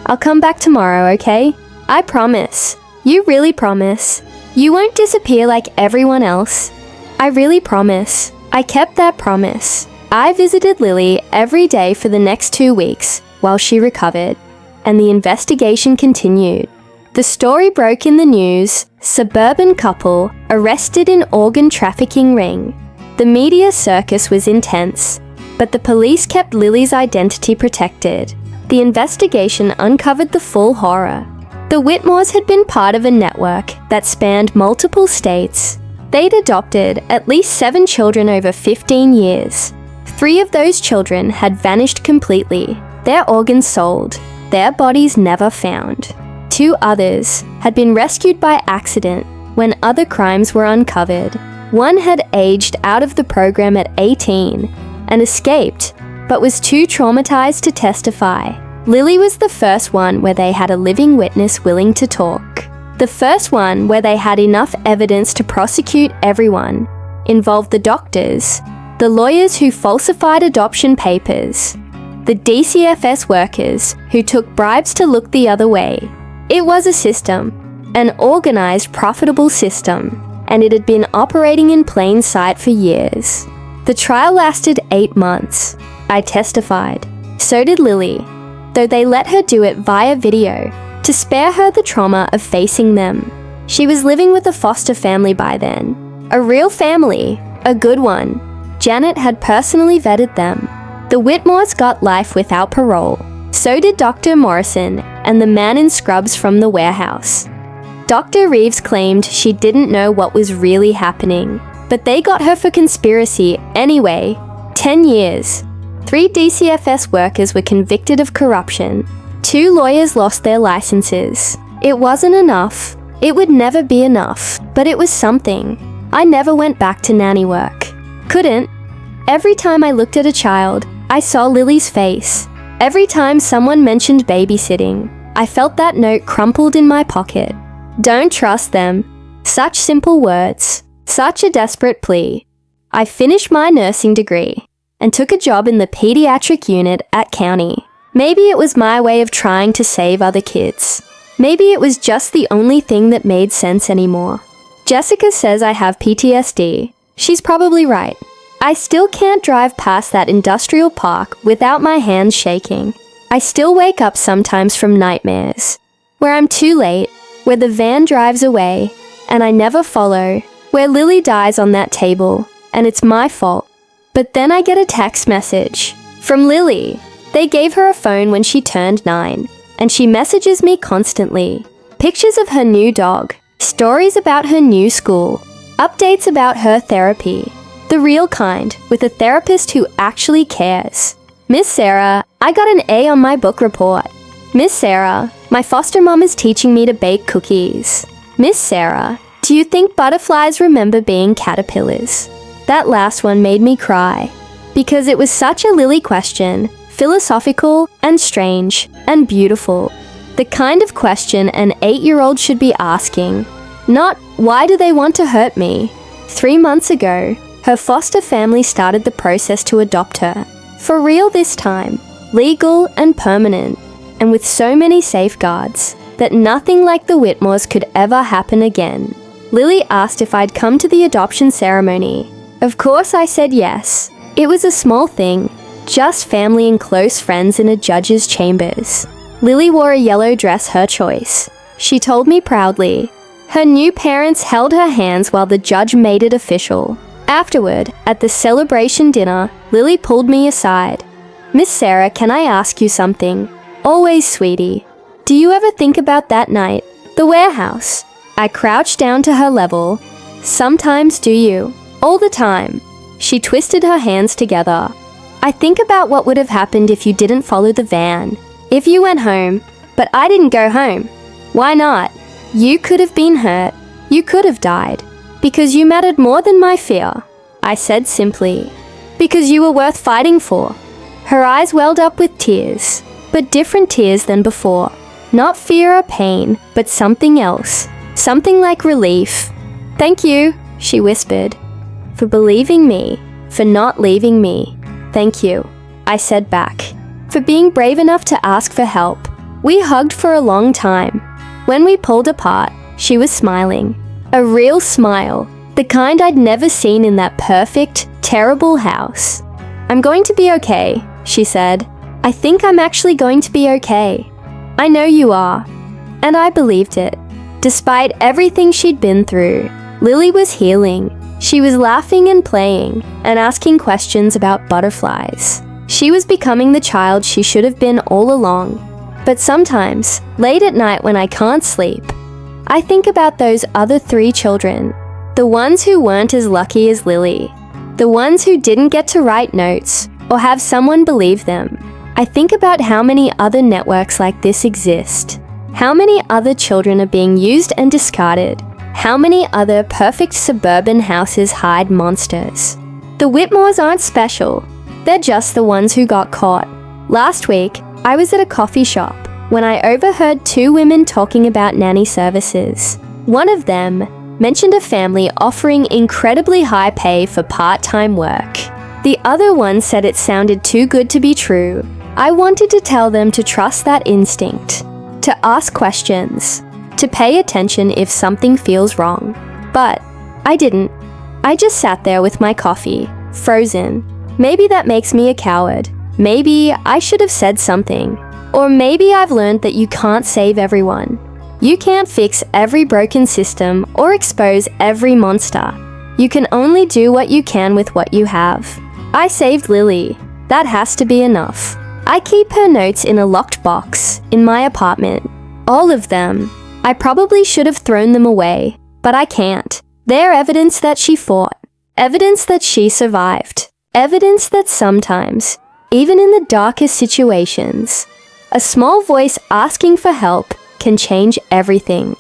I'll come back tomorrow, okay? I promise. You really promise. You won't disappear like everyone else. I really promise. I kept that promise. I visited Lily every day for the next 2 weeks while she recovered, and the investigation continued. The story broke in the news. Suburban couple arrested in organ trafficking ring. The media circus was intense, but the police kept Lily's identity protected. The investigation uncovered the full horror. The Whitmores had been part of a network that spanned multiple states. They'd adopted at least 7 children over 15 years. 3 of those children had vanished completely, their organs sold, their bodies never found. 2 others had been rescued by accident when other crimes were uncovered. One had aged out of the program at 18 and escaped, but was too traumatized to testify. Lily was the first one where they had a living witness willing to talk. The first one where they had enough evidence to prosecute everyone. Involved the doctors, the lawyers who falsified adoption papers, the DCFS workers who took bribes to look the other way. It was a system, an organized, profitable system, and it had been operating in plain sight for years. The trial lasted 8 months. I testified. So did Lily, though they let her do it via video to spare her the trauma of facing them. She was living with a foster family by then. A real family, a good one. Janet had personally vetted them. The Whitmores got life without parole. So did Dr. Morrison and the man in scrubs from the warehouse. Dr. Reeves claimed she didn't know what was really happening, but they got her for conspiracy anyway. 10 years. 3 DCFS workers were convicted of corruption. 2 lawyers lost their licenses. It wasn't enough. It would never be enough, but it was something. I never went back to nanny work. Couldn't. Every time I looked at a child, I saw Lily's face. Every time someone mentioned babysitting, I felt that note crumpled in my pocket. Don't trust them. Such simple words. Such a desperate plea. I finished my nursing degree and took a job in the pediatric unit at County. Maybe it was my way of trying to save other kids. Maybe it was just the only thing that made sense anymore. Jessica says I have PTSD. She's probably right. I still can't drive past that industrial park without my hands shaking. I still wake up sometimes from nightmares, where I'm too late, where the van drives away, and I never follow, where Lily dies on that table, and it's my fault. But then I get a text message from Lily. They gave her a phone when she turned 9, and she messages me constantly. Pictures of her new dog, stories about her new school, updates about her therapy. The real kind, with a therapist who actually cares. Miss Sarah, I got an A on my book report. Miss Sarah, my foster mom is teaching me to bake cookies. Miss Sarah, do you think butterflies remember being caterpillars? That last one made me cry. Because it was such a Lily question, philosophical and strange and beautiful. The kind of question an 8-year-old should be asking. Not, why do they want to hurt me? 3 months ago, her foster family started the process to adopt her. For real this time, legal and permanent, and with so many safeguards that nothing like the Whitmores could ever happen again. Lily asked if I'd come to the adoption ceremony. Of course I said yes. It was a small thing, just family and close friends in a judge's chambers. Lily wore a yellow dress, her choice. She told me proudly. Her new parents held her hands while the judge made it official. Afterward, at the celebration dinner, Lily pulled me aside. Miss Sarah, can I ask you something? Always, sweetie. Do you ever think about that night? The warehouse. I crouched down to her level. Sometimes, do you? All the time. She twisted her hands together. I think about what would have happened if you didn't follow the van. If you went home, but I didn't go home. Why not? You could have been hurt. You could have died. Because you mattered more than my fear. I said simply. Because you were worth fighting for. Her eyes welled up with tears, but different tears than before. Not fear or pain, but something else. Something like relief. Thank you, she whispered. For believing me. For not leaving me. Thank you, I said back. For being brave enough to ask for help. We hugged for a long time. When we pulled apart, she was smiling. A real smile. The kind I'd never seen in that perfect, terrible house. I'm going to be okay, she said. I think I'm actually going to be okay. I know you are. And I believed it. Despite everything she'd been through, Lily was healing. She was laughing and playing and asking questions about butterflies. She was becoming the child she should have been all along. But sometimes, late at night when I can't sleep, I think about those other 3 children. The ones who weren't as lucky as Lily. The ones who didn't get to write notes or have someone believe them. I think about how many other networks like this exist. How many other children are being used and discarded. How many other perfect suburban houses hide monsters. The Whitmores aren't special. They're just the ones who got caught. Last week, I was at a coffee shop when I overheard 2 women talking about nanny services. One of them mentioned a family offering incredibly high pay for part-time work. The other one said it sounded too good to be true. I wanted to tell them to trust that instinct, to ask questions, to pay attention if something feels wrong. But I didn't. I just sat there with my coffee, frozen. Maybe that makes me a coward. Maybe I should have said something. Or maybe I've learned that you can't save everyone. You can't fix every broken system or expose every monster. You can only do what you can with what you have. I saved Lily. That has to be enough. I keep her notes in a locked box in my apartment. All of them. I probably should have thrown them away, but I can't. They're evidence that she fought. Evidence that she survived. Evidence that sometimes, even in the darkest situations, a small voice asking for help can change everything.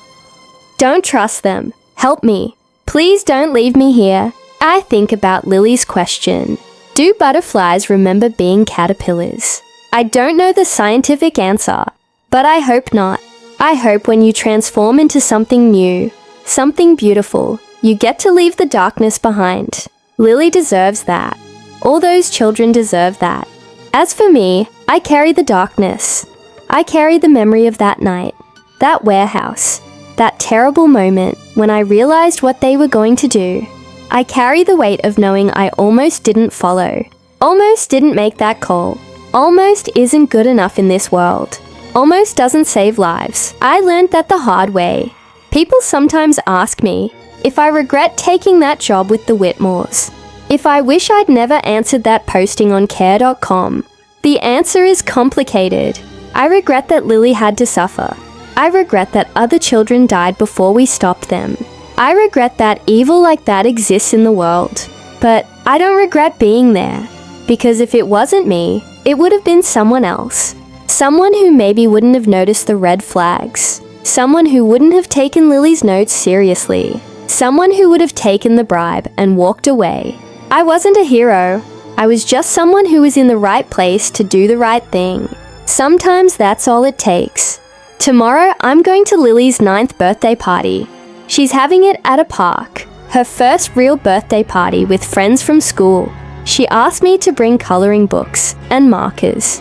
Don't trust them. Help me. Please don't leave me here. I think about Lily's question. Do butterflies remember being caterpillars? I don't know the scientific answer, but I hope not. I hope when you transform into something new, something beautiful, you get to leave the darkness behind. Lily deserves that. All those children deserve that. As for me, I carry the darkness. I carry the memory of that night, that warehouse, that terrible moment when I realized what they were going to do. I carry the weight of knowing I almost didn't follow, almost didn't make that call, almost isn't good enough in this world, almost doesn't save lives. I learned that the hard way. People sometimes ask me if I regret taking that job with the Whitmores. If I wish I'd never answered that posting on care.com. The answer is complicated. I regret that Lily had to suffer. I regret that other children died before we stopped them. I regret that evil like that exists in the world. But I don't regret being there. Because if it wasn't me, it would have been someone else. Someone who maybe wouldn't have noticed the red flags. Someone who wouldn't have taken Lily's notes seriously. Someone who would have taken the bribe and walked away. I wasn't a hero. I was just someone who was in the right place to do the right thing. Sometimes that's all it takes. Tomorrow, I'm going to Lily's 9th birthday party. She's having it at a park. Her first real birthday party with friends from school. She asked me to bring coloring books and markers.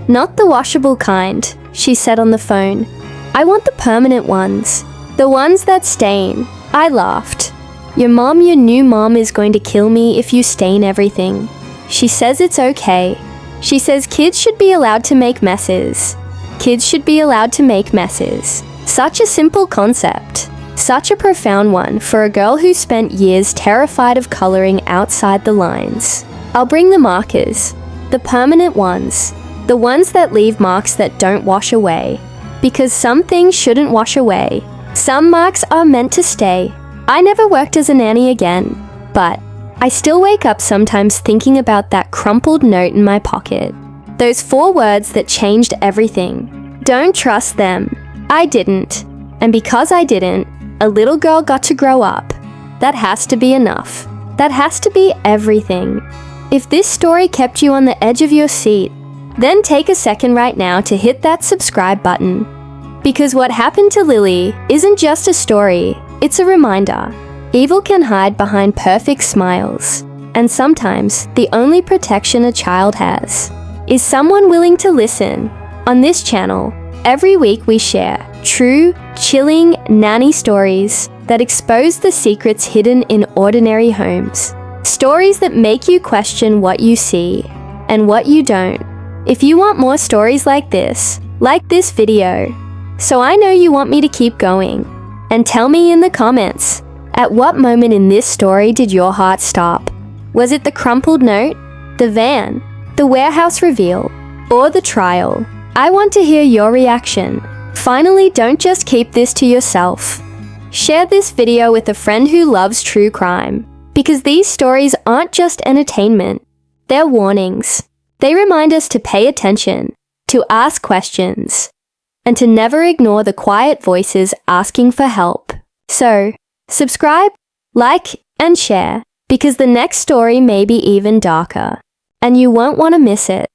Not the washable kind, she said on the phone. I want the permanent ones. The ones that stain. I laughed. Your new mom is going to kill me if you stain everything. She says it's okay. She says kids should be allowed to make messes. Kids should be allowed to make messes. Such a simple concept. Such a profound one for a girl who spent years terrified of coloring outside the lines. I'll bring the markers. The permanent ones. The ones that leave marks that don't wash away. Because some things shouldn't wash away. Some marks are meant to stay. I never worked as a nanny again, but I still wake up sometimes thinking about that crumpled note in my pocket. Those 4 words that changed everything. Don't trust them. I didn't. And because I didn't, a little girl got to grow up. That has to be enough. That has to be everything. If this story kept you on the edge of your seat, then take a second right now to hit that subscribe button. Because what happened to Lily isn't just a story, it's a reminder. Evil can hide behind perfect smiles, and sometimes the only protection a child has is someone willing to listen. On this channel, every week we share true, chilling nanny stories that expose the secrets hidden in ordinary homes. Stories that make you question what you see and what you don't. If you want more stories like this video. So I know you want me to keep going. And tell me in the comments, at what moment in this story did your heart stop? Was it the crumpled note, the van, the warehouse reveal, or the trial? I want to hear your reaction. Finally, don't just keep this to yourself. Share this video with a friend who loves true crime, because these stories aren't just entertainment, they're warnings. They remind us to pay attention, to ask questions, and to never ignore the quiet voices asking for help. So, subscribe, like, and share, because the next story may be even darker, and you won't want to miss it.